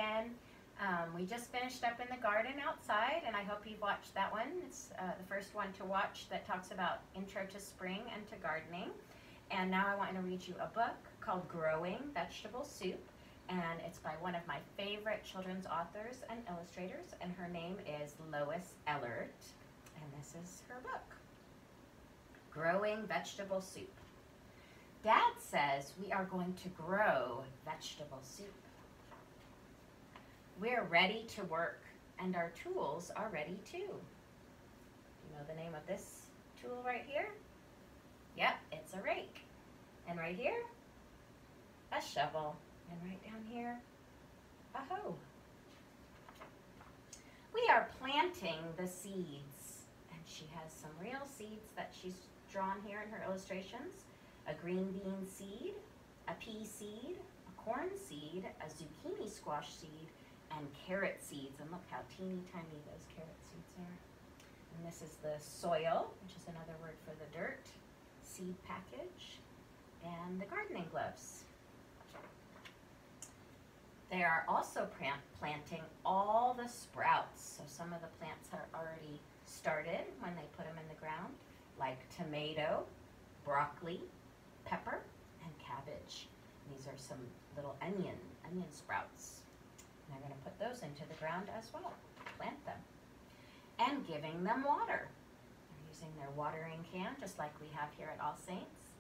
again. We just finished up in the garden outside, and I hope you've watched that one. It's the first one to watch that talks about intro to spring and to gardening. And now I want to read you a book called Growing Vegetable Soup, and it's by one of my favorite children's authors and illustrators, and her name is Lois Ellert, and this is her book, Growing Vegetable Soup. Dad says we are going to grow vegetable soup. We're ready to work, and our tools are ready too. Do you know the name of this tool right here? Yep, it's a rake. And right here, a shovel. And right down here, a hoe. We are planting the seeds, and she has some real seeds that she's drawn here in her illustrations. A green bean seed, a pea seed, a corn seed, a zucchini squash seed, and carrot seeds. And look how teeny tiny those carrot seeds are. And this is the soil, which is another word for the dirt, seed package, and the gardening gloves. They are also planting all the sprouts. So some of the plants are already started when they put them in the ground, like tomato, broccoli, pepper, and cabbage. These are some little onion sprouts. And they're going to put those into the ground as well, plant them. And giving them water. They're using their watering can, just like we have here at All Saints,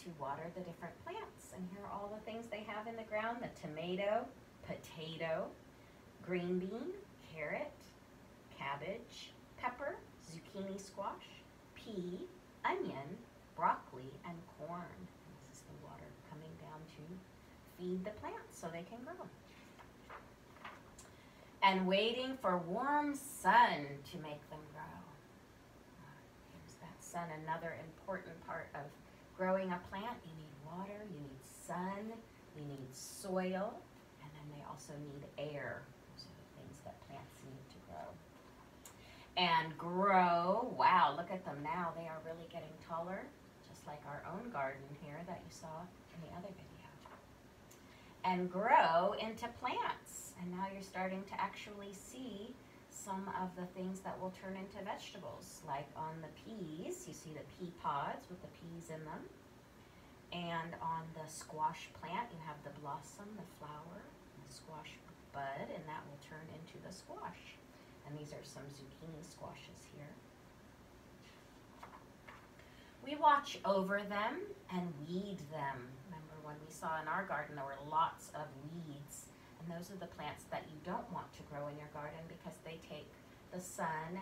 to water the different plants. And here are all the things they have in the ground: the tomato, potato, green bean, carrot, cabbage, pepper, zucchini squash, pea, onion, broccoli, and corn. And this is the water coming down to feed the plants so they can grow. And waiting for warm sun to make them grow. Here's that sun, another important part of growing a plant. You need water, you need sun, you need soil, and then they also need air. Those are the things that plants need to grow. And grow, wow, look at them now. They are really getting taller, just like our own garden here that you saw in the other video. And grow into plants. And now you're starting to actually see some of the things that will turn into vegetables, like on the peas. You see the pea pods with the peas in them. And on the squash plant, you have the blossom, the flower, the squash bud, and that will turn into the squash. And these are some zucchini squashes here. We watch over them and weed them. Remember when we saw in our garden there were lots of weeds, and those are the plants that you don't want to grow in your garden because they take the sun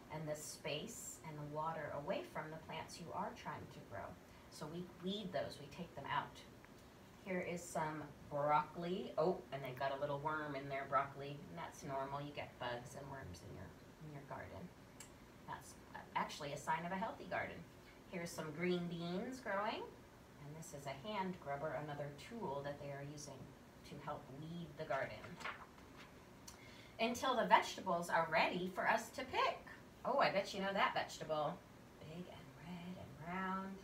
and the space and the water away from the plants you are trying to grow. So we weed those, we take them out. Here is some broccoli. Oh, and they've got a little worm in their broccoli, and that's normal. You get bugs and worms in your garden. That's actually a sign of a healthy garden. Here's some green beans growing, and this is a hand grubber, another tool that they are using to help weed the garden. Until the vegetables are ready for us to pick. Oh, I bet you know that vegetable. Big and red and round.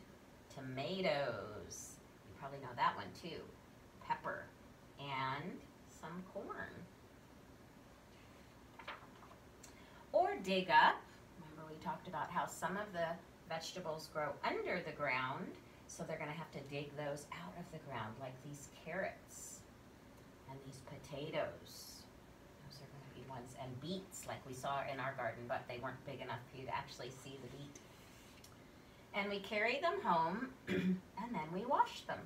Tomatoes. You probably know that one too. Pepper and some corn. Or dig up. Remember we talked about how some of the vegetables grow under the ground, so they're going to have to dig those out of the ground, like these carrots and these potatoes. Those are going to be ones, and beets, like we saw in our garden, but they weren't big enough for you to actually see the beet. And we carry them home, and then we wash them.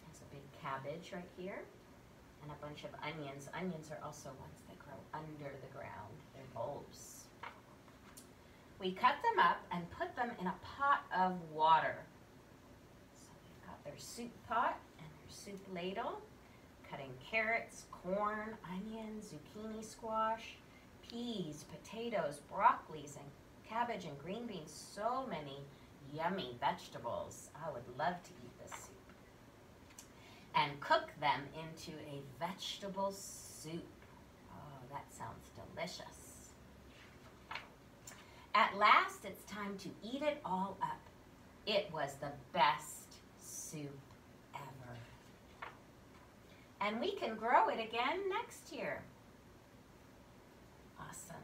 There's a big cabbage right here, and a bunch of onions. Onions are also ones that grow under the ground. They're bulbs. We cut them up and put them in a pot of water. So they've got their soup pot and their soup ladle, cutting carrots, corn, onions, zucchini squash, peas, potatoes, broccolis, and cabbage and green beans. So many yummy vegetables. I would love to eat this soup. And cook them into a vegetable soup. Oh, that sounds delicious. At last, it's time to eat it all up. It was the best soup ever. and we can grow it again next year. Awesome.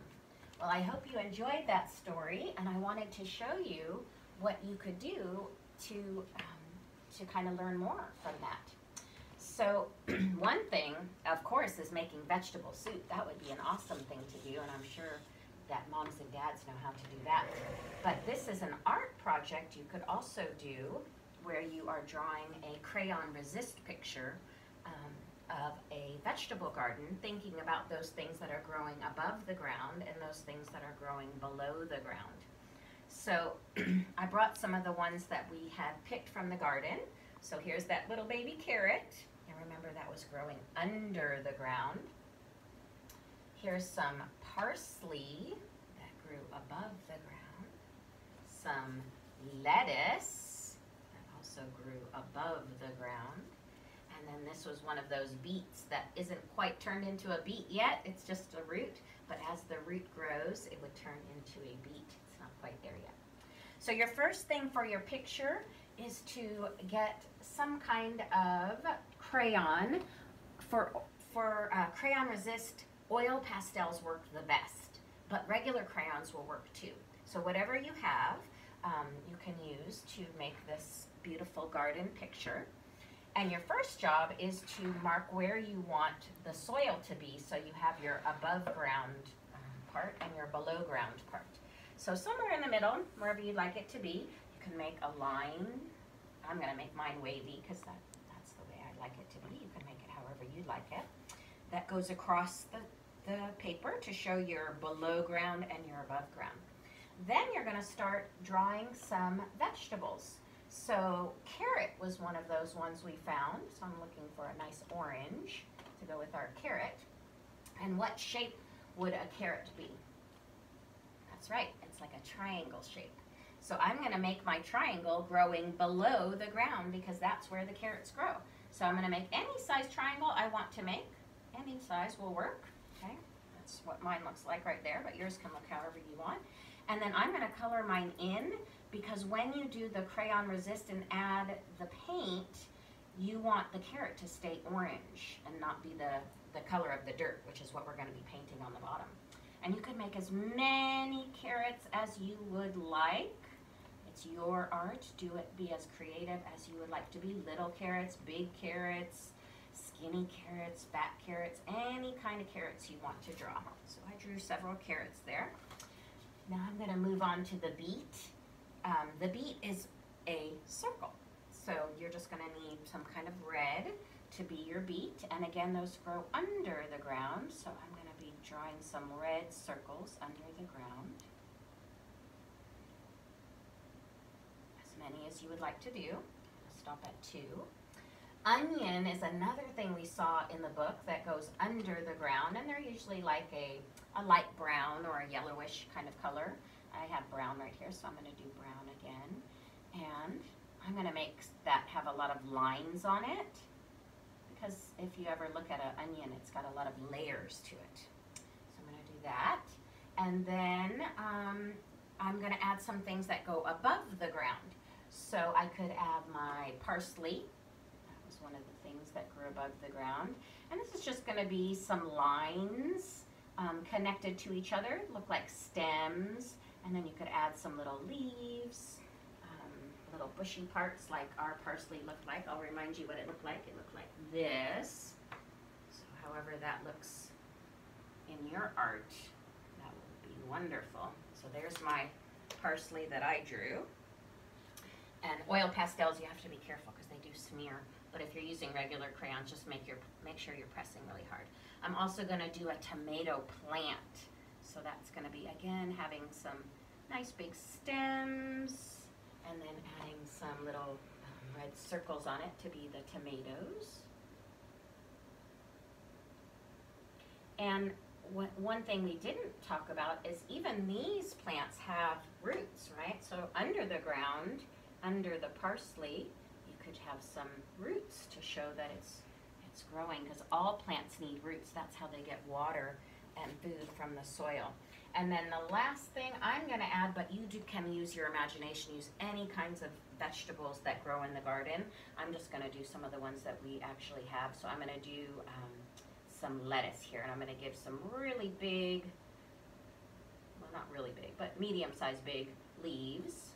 Well, I hope you enjoyed that story, and I wanted to show you what you could do to kind of learn more from that. So one thing, of course, is making vegetable soup. That would be an awesome thing to do, and I'm sure that moms and dads know how to do that. But this is an art project you could also do where you are drawing a crayon resist picture of a vegetable garden, thinking about those things that are growing above the ground and those things that are growing below the ground. So I brought some of the ones that we had picked from the garden. So here's that little baby carrot. And remember, that was growing under the ground. Here's some parsley that grew above the ground. Some lettuce that also grew above the ground. And then this was one of those beets that isn't quite turned into a beet yet. It's just a root. But as the root grows, it would turn into a beet. It's not quite there yet. So your first thing for your picture is to get some kind of crayon. For crayon resist, oil pastels work the best, but regular crayons will work too. So whatever you have, you can use to make this beautiful garden picture. And your first job is to mark where you want the soil to be, so you have your above ground part and your below ground part. So somewhere in the middle, wherever you'd like it to be, you can make a line. I'm going to make mine wavy because that's the way I like it to be. You can make it however you'd like it. That goes across the paper to show your below ground and your above ground. Then you're going to start drawing some vegetables. So carrot was one of those ones we found. So I'm looking for a nice orange to go with our carrot. And what shape would a carrot be? That's right, it's like a triangle shape. So I'm going to make my triangle growing below the ground because that's where the carrots grow. So I'm going to make any size triangle I want to make. Any size will work. Okay, that's what mine looks like right there, but yours can look however you want. And then I'm going to color mine in because when you do the crayon resist and add the paint, you want the carrot to stay orange and not be the color of the dirt, which is what we're going to be painting on the bottom. And you can make as many carrots as you would like. It's your art. Do it, be as creative as you would like to be. Little carrots, big carrots, skinny carrots, fat carrots, any kind of carrots you want to draw. So I drew several carrots there. Now I'm going to move on to the beet. The beet is a circle. So you're just going to need some kind of red to be your beet. And again, those grow under the ground. So I'm going to be drawing some red circles under the ground. As many as you would like to do. I'll stop at 2. Onion is another thing we saw in the book that goes under the ground, and they're usually like a light brown or a yellowish kind of color. I have brown right here, so I'm going to do brown again. And I'm going to make that have a lot of lines on it, because if you ever look at an onion, it's got a lot of layers to it. So I'm going to do that. And then I'm going to add some things that go above the ground. So I could add my parsley. One of the things that grew above the ground. And this is just going to be some lines connected to each other, look like stems, and then you could add some little leaves, little bushy parts like our parsley looked like. I'll remind you what it looked like. It looked like this. So however that looks in your art, that would be wonderful. So there's my parsley that I drew. And oil pastels, you have to be careful because they do smear. But if you're using regular crayons, just make sure you're pressing really hard. I'm also going to do a tomato plant. So that's going to be, again, having some nice big stems and then adding some little red circles on it to be the tomatoes. And one thing we didn't talk about is even these plants have roots, right? So under the ground, under the parsley, you could have some roots to show that it's growing, because all plants need roots. That's how they get water and food from the soil. And then the last thing I'm gonna add, but you can use your imagination, use any kinds of vegetables that grow in the garden. I'm just gonna do some of the ones that we actually have. So I'm gonna do some lettuce here, and I'm gonna give some really big, well, not really big, but medium-sized big leaves.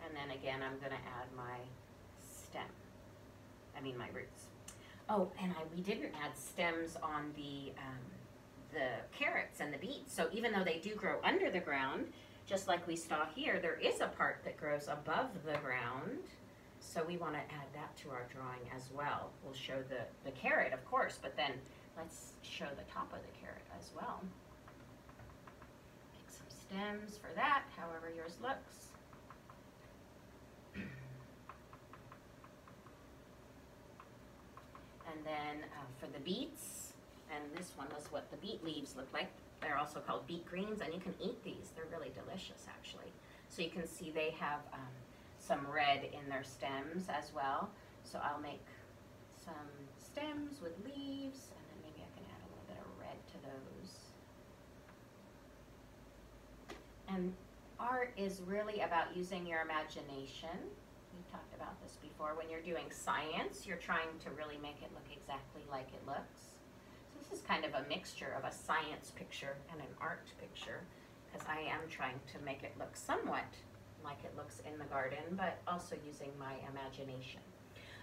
And then again, I'm gonna add my my roots. Oh, and we didn't add stems on the carrots and the beets. So even though they do grow under the ground, just like we saw here, there is a part that grows above the ground. So we want to add that to our drawing as well. We'll show the carrot, of course, but then let's show the top of the carrot as well. Make some stems for that, however yours looks. And then for the beets, and this one was what the beet leaves look like. They're also called beet greens, and you can eat these. They're really delicious, actually. So you can see they have some red in their stems as well. So I'll make some stems with leaves, and then maybe I can add a little bit of red to those. And art is really about using your imagination. We've talked about this before. When you're doing science, you're trying to really make it look exactly like it looks. So this is kind of a mixture of a science picture and an art picture, because I am trying to make it look somewhat like it looks in the garden, but also using my imagination.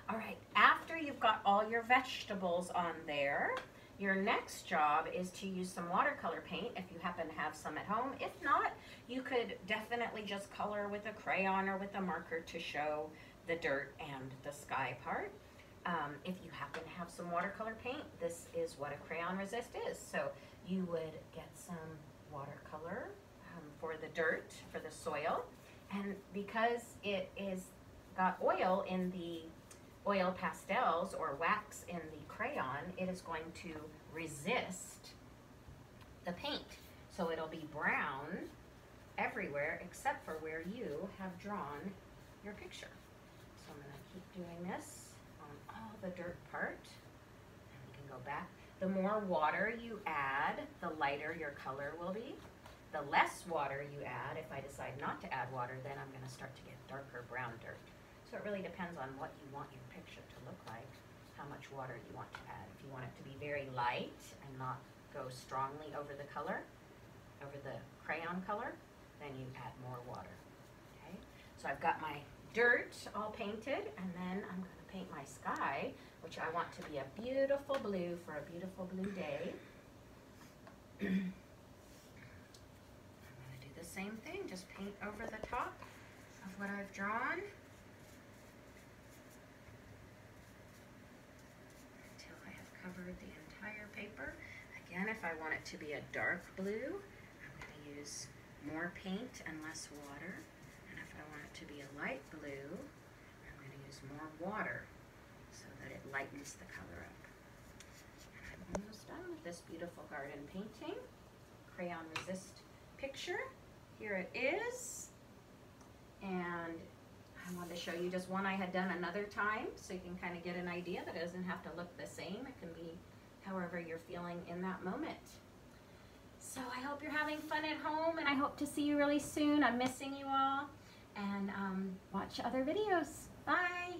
All right, after you've got all your vegetables on there, your next job is to use some watercolor paint if you happen to have some at home. If not, you could definitely just color with a crayon or with a marker to show the dirt and the sky part. If you happen to have some watercolor paint, this is what a crayon resist is. So you would get some watercolor for the dirt, for the soil, and because it is got oil in the oil pastels or wax in the crayon, it is going to resist the paint. So it'll be brown everywhere except for where you have drawn your picture. So I'm gonna keep doing this on all the dirt part. And we can go back. The more water you add, the lighter your color will be. The less water you add, if I decide not to add water, then I'm gonna start to get darker brown dirt. So it really depends on what you want your picture to look like, how much water you want to add. If you want it to be very light and not go strongly over the color, over the crayon color, then you add more water, okay? So I've got my dirt all painted, and then I'm gonna paint my sky, which I want to be a beautiful blue for a beautiful blue day. I'm gonna do the same thing, just paint over the top of what I've drawn. Covered the entire paper. Again, if I want it to be a dark blue, I'm going to use more paint and less water. And if I want it to be a light blue, I'm going to use more water so that it lightens the color up. And I'm almost done with this beautiful garden painting. Crayon resist picture. Here it is. And I wanted to show you just one I had done another time so you can kind of get an idea that it doesn't have to look the same. It can be however you're feeling in that moment. So I hope you're having fun at home, and I hope to see you really soon. I'm missing you all, and watch other videos. Bye.